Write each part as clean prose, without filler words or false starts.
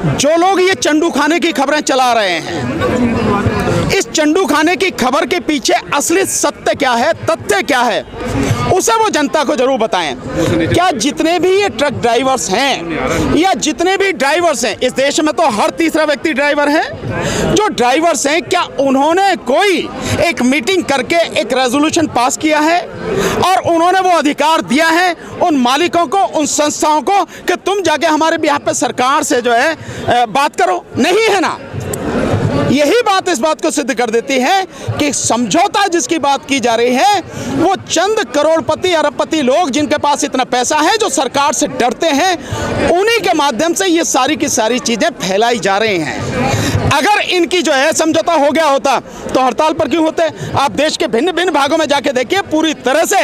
जो लोग ये चंडू खाने की खबरें चला रहे हैं, इस चंडू खाने की खबर के पीछे असली सत्य क्या है, तथ्य क्या है, उसे वो जनता को जरूर बताएं। क्या जितने भी ये ट्रक ड्राइवर्स हैं या जितने भी ड्राइवर्स हैं, इस देश में तो हर तीसरा व्यक्ति ड्राइवर है, जो ड्राइवर्स हैं क्या उन्होंने कोई एक मीटिंग करके एक रेजोल्यूशन पास किया है और उन्होंने वो अधिकार दिया है उन मालिकों को, उन संस्थाओं को कि तुम जाके हमारे बिहाफ पे सरकार से जो है बात करो? नहीं है ना। यही बात इस बात को सिद्ध कर देती है कि समझौता जिसकी बात की जा रही है वो चंद करोड़पति अरबपति लोग जिनके पास इतना पैसा है, जो सरकार से डरते हैं, उन्हीं के माध्यम से ये सारी की सारी चीजें फैलाई जा रही हैं। अगर इनकी जो है समझौता हो गया होता तो हड़ताल पर क्यों होते? आप देश के भिन्न भिन्न भागों में जाके देखिए, पूरी तरह से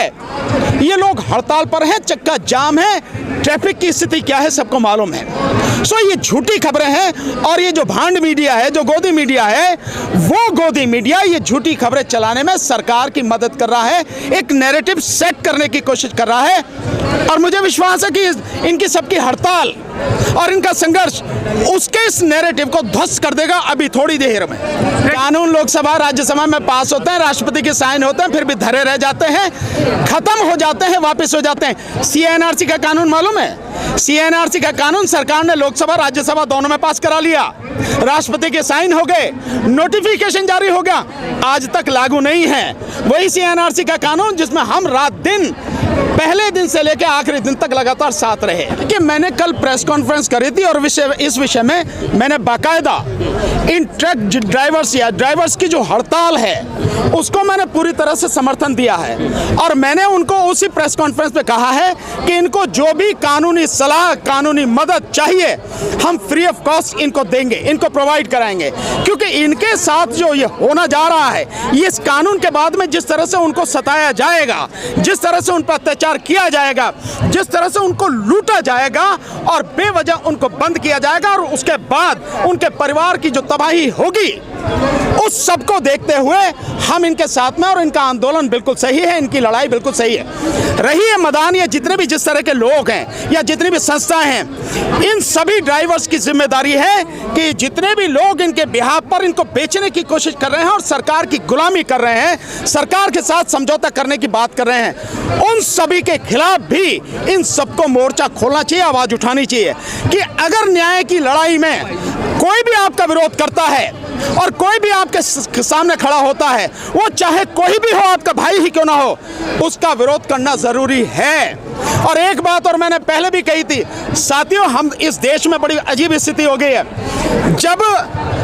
ये लोग हड़ताल पर हैं, चक्का जाम है, ट्रैफिक की स्थिति क्या है सबको मालूम है। सो ये झूठी खबरें हैं और ये जो भांड मीडिया है, जो गोदी मीडिया है, वो गोदी मीडिया ये झूठी खबरें चलाने में सरकार की मदद कर रहा है, एक नैरेटिव सेट करने की कोशिश कर रहा है। और मुझे विश्वास है कि इनकी सबकी हड़ताल और इनका संघर्ष उसके इस नैरेटिव को ध्वस्त कर देगा अभी थोड़ी देर में। कानून लोकसभा राज्यसभा में पास होते हैं, राष्ट्रपति के साइन होते हैं, फिर भी धरे रह जाते हैं, खत्म हो जाते हैं, वापस हो जाते हैं। सीएनआरसी का कानून मालूम है? सीएनआरसी का कानून सरकार ने लोकसभा राज्यसभा दोनों में पास करा लिया, राष्ट्रपति के साइन हो गए, नोटिफिकेशन जारी हो गया, आज तक लागू नहीं है। वही सीएनआरसी का कानून जिसमें हम रात दिन पहले दिन से लेकर आखिरी दिन तक लगातार साथ रहे। कि मैंने कल प्रेस कॉन्फ्रेंस करी थी और इस विषय में मैंने बाकायदा इन ट्रक ड्राइवर्स या ड्राइवर्स की जो हड़ताल है उसको मैंने पूरी तरह से समर्थन दिया है। और मैंने उनको उसी प्रेस कॉन्फ्रेंस में कहा है कि इनको जो भी कानूनी सलाह, कानूनी मदद चाहिए, हम फ्री ऑफ कॉस्ट इनको देंगे, इनको प्रोवाइड कराएंगे। क्योंकि इनके साथ जो ये होना जा रहा है, ये इस कानून के बाद में जिस तरह से उनको सताया जाएगा, जिस तरह से उन पर अत्याचार किया जाएगा, जिस तरह से उनको लूटा जाएगा और बेवजह उनको बंद किया जाएगा और उसके बाद उनके परिवार की जो तबाही होगी, उस सब को देखते हुए हम इनके साथ में, और इनका आंदोलन बिल्कुल सही है, इनकी लड़ाई बिल्कुल सही है। रही है मदान या जितने भी जिस तरह के लोग हैं या जितनी भी संस्थाएं हैं, इन सभी ड्राइवर्स की जिम्मेदारी है कि जितने भी लोग इनके बिहाफ पर इनको बेचने की कोशिश कर रहे हैं और सरकार की गुलामी कर रहे हैं, सरकार के साथ समझौता करने की बात कर रहे हैं, उन सभी के खिलाफ भी इन सबको मोर्चा खोलना चाहिए, आवाज उठानी चाहिए कि अगर न्याय की लड़ाई में कोई भी आपका विरोध करता है और कोई भी आपके सामने खड़ा होता है, वो चाहे कोई भी हो, आपका भाई ही क्यों ना हो, उसका विरोध करना जरूरी है। और एक बात और मैंने पहले भी कही थी, साथियों, हम इस देश में बड़ी अजीब स्थिति हो गई है। जब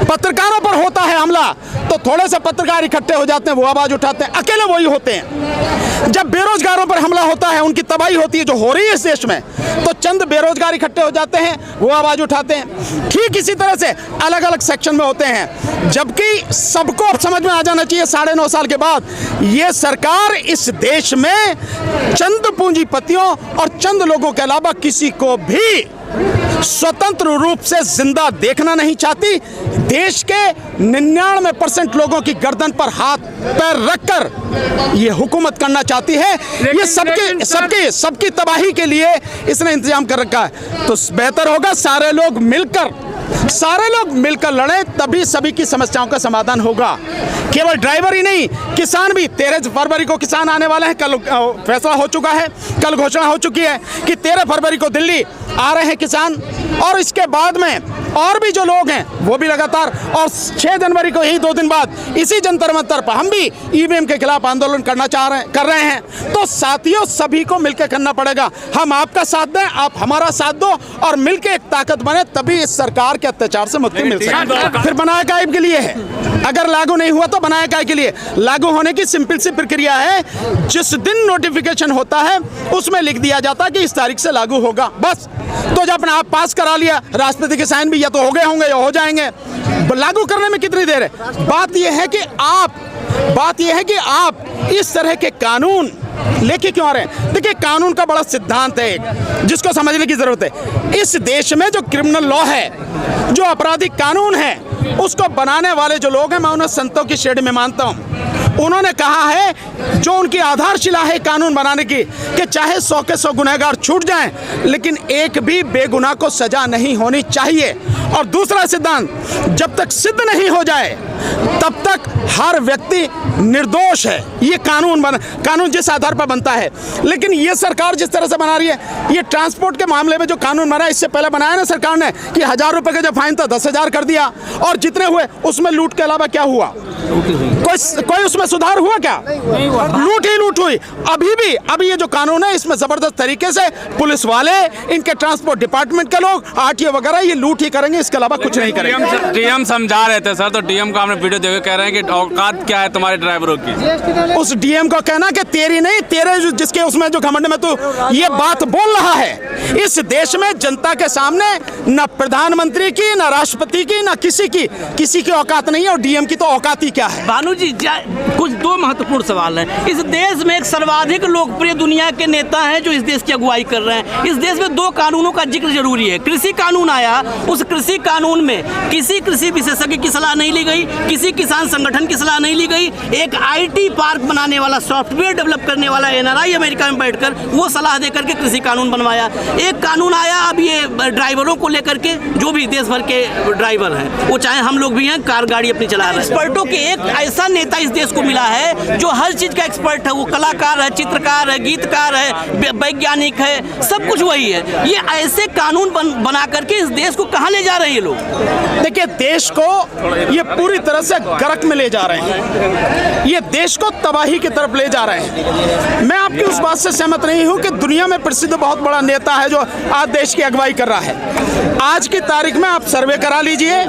पत्रकारों पर होता है हमला तो थोड़े से पत्रकार इकट्ठे हो जाते हैं, वो आवाज उठाते हैं, अकेले वही होते हैं। जब बेरोजगारों पर हमला होता है, उनकी तबाही होती है जो हो रही है इस देश में, तो चंद बेरोजगार इकट्ठे हो जाते हैं, वो आवाज उठाते हैं। ठीक इसी तरह से अलग अलग सेक्शन में होते हैं, जबकि सबको अब समझ में आ जाना चाहिए 9.5 साल के बाद, ये सरकार इस देश में चंद पूंजीपतियों और चंद लोगों के अलावा किसी को भी स्वतंत्र रूप से जिंदा देखना नहीं चाहती। देश के 99% लोगों की गर्दन पर हाथ पैर रखकर ये हुकूमत करना चाहती है। ये सबकी तबाही के लिए इसने इंतजाम कर रखा है। तो बेहतर होगा सारे लोग मिलकर लड़ें, तभी सभी की समस्याओं का समाधान होगा। केवल ड्राइवर ही नहीं, किसान भी। 13 फरवरी को किसान आने वाले हैं, कल फैसला हो चुका है, कल घोषणा हो चुकी है कि 13 फरवरी को दिल्ली आ रहे हैं किसान, और इसके बाद में और भी जो लोग हैं वो भी लगातार, और 6 जनवरी को ही 2 दिन बाद इसी जंतर मंतर पर हम भी ईवीएम के खिलाफ आंदोलन कर रहे हैं। तो साथियों, सभी को मिलकर करना पड़ेगा। हम आपका साथ दें, आप हमारा साथ दो, और मिलकर एक ताकत बने, तभी इस सरकार के अत्याचार से मुक्ति मिल सके। फिर बनाया काहे के लिए है? अगर लागू नहीं हुआ तो बनाया काहे के लिए? लागू होने की सिंपल सी प्रक्रिया है, जिस दिन नोटिफिकेशन होता है उसमें लिख दिया जाता है कि इस तारीख से लागू होगा, बस। तो जब अपने आप पास करा लिया, राष्ट्रपति के साइन भी या तो हो गए होंगे या हो जाएंगे, लागू करने में कितनी देर है? बात यह है कि आप इस तरह के कानून लेके क्यों आ रहे हैं? देखिए, कानून का बड़ा सिद्धांत है जिसको समझने की जरूरत है। इस देश में जो क्रिमिनल लॉ है, जो आपराधिक कानून है, उसको बनाने वाले जो लोग हैं, मैं उन्हें संतों की श्रेणी में मानता हूं। उन्होंने कहा है, जो उनकी आधारशिला है कानून बनाने की, कि चाहे 100 के 100 गुनहगार छूट जाएं, लेकिन एक भी बेगुनाह को सजा नहीं होनी चाहिए। और दूसरा सिद्धांत, जब तक सिद्ध नहीं हो जाए तब तक हर व्यक्ति निर्दोष है। ये कानून जिस आधार पर बनता है। लेकिन ये सरकार जिस तरह से बना रही है, ये ट्रांसपोर्ट के मामले में जो कानून बना है, इससे पहले बनाया ना सरकार ने कि 1000 रुपए का जो फाइन था 10,000 कर दिया, और जितने हुए उसमें लूट के अलावा क्या हुआ? कोई उसमें सुधार हुआ क्या? लूट ही लूट हुई। अभी ये जो कानून है, इसमें जबरदस्त तरीके से पुलिस वाले, इनके ट्रांसपोर्ट डिपार्टमेंट के लोग, आरटीओ वगैरह, ये लूट ही करेंगे, इसके अलावा कुछ नहीं करेंगे। डीएम समझा रहे थे सर, तो डीएम को हमने वीडियो देखकर कह रहे हैं कि औकात क्या है तुम्हारे ड्राइवरों की। उस डीएम को कहना कि तेरी नहीं, तेरे जिसके उसमें जो घमंड में तू ये बात बोल रहा है। इस देश में जनता के सामने न प्रधानमंत्री की, न राष्ट्रपति की, न किसी की औकात नहीं है, और डीएम की तो औकात ही क्या है। भानु जी, कुछ दो महत्वपूर्ण सवाल हैं। इस देश में एक सर्वाधिक लोकप्रिय दुनिया के नेता हैं जो इस देश की अगुवाई कर रहे हैं। इस देश में दो कानूनों का जिक्र जरूरी है। कृषि कानून आया, उस कृषि कानून में किसी कृषि विशेषज्ञ की सलाह नहीं ली गई, किसी किसान संगठन की सलाह नहीं ली गई। एक आईटी पार्क बनाने वाला, सॉफ्टवेयर डेवलप करने वाला एनआरआई अमेरिका में बैठकर वो सलाह देकर के कृषि कानून बनवाया। एक कानून आया अब ये ड्राइवरों को लेकर के, जो भी देश भर के ड्राइवर हैं, वो चाहे हम लोग भी हैं, कार गाड़ी अपनी चला रहे हैं। एक्सपर्टों के एक ऐसा नेता इस देश को मिला है जो हर चीज का एक्सपर्ट है। वो कलाकार है, चित्रकार है, गीतकार है, वैज्ञानिक है, सब कुछ वही है। ये ऐसे कानून बना करके इस देश को कहाँ ले जा रहे हैं ये लोग? देखिए, देश को ये पूरी तरह से गर्क में ले जा रहे हैं, ये देश को तबाही की तरफ ले जा रहे हैं। मैं आपकी उस बात से सहमत नहीं हूं कि दुनिया में प्रसिद्ध बहुत बड़ा नेता है जो आज देश की अगुवाई कर रहा है। आज की तारीख में आप सर्वे करा लीजिए,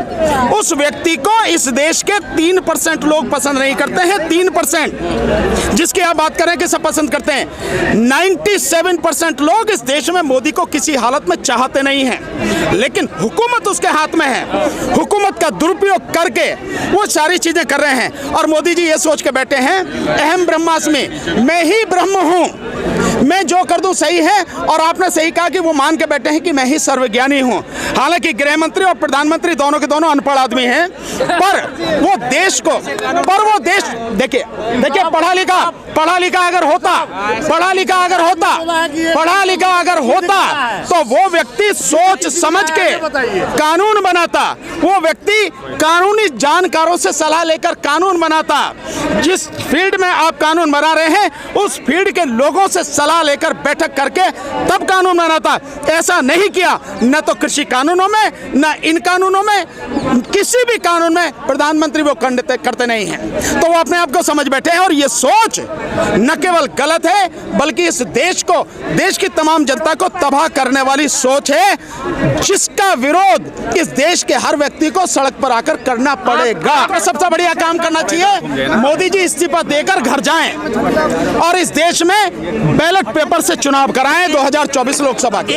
उस व्यक्ति को इस देश के 3% लोग पसंद नहीं करते हैं। 3% जिसकी आप बात करें कि सब पसंद करते हैं। 97% लोग इस देश में मोदी को किसी हालत में चाहते नहीं हैं, लेकिन हुकूमत उसके हाथ में है। हुकूमत का दुरुपयोग करके वो सारी चीजें कर रहे हैं, और मोदी जी ये सोच के बैठे हैं, अहम ब्रह्मास्मि, मैं ही ब्रह्म हूं, मैं जो कर दूं सही है। और आपने सही कहा कि वो मान के बैठे हैं कि मैं ही सर्वज्ञानी हूं। हालांकि गृह मंत्री और प्रधानमंत्री दोनों के दोनों अनपढ़ आदमी हैं, पर वो देश देखिए पढ़ा लिखा अगर होता तो वो व्यक्ति सोच समझ के कानून बनाता, वो व्यक्ति कानूनी जानकारों से सलाह लेकर कानून बनाता। जिस फील्ड में आप कानून बना रहे हैं, उस फील्ड के लोगों से सलाह लेकर बैठक करके तब कानून बनाता। ऐसा नहीं किया, न तो कृषि कानूनों में, न इन कानूनों में, किसी भी कानून में प्रधानमंत्री वो करते नहीं हैं। तो वो अपने आप को समझ बैठे हैं, और ये सोच न केवल गलत है, बल्कि इस देश को, देश की तमाम जनता को तबाह करने वाली सोच है, जिसका विरोध इस देश के हर व्यक्ति को सड़क पर आकर करना पड़ेगा। सबसे बढ़िया काम करना चाहिए, मोदी जी इस्तीफा देकर घर जाएं और इस देश में बैलेट पेपर से चुनाव कराएं 2024 लोकसभा के।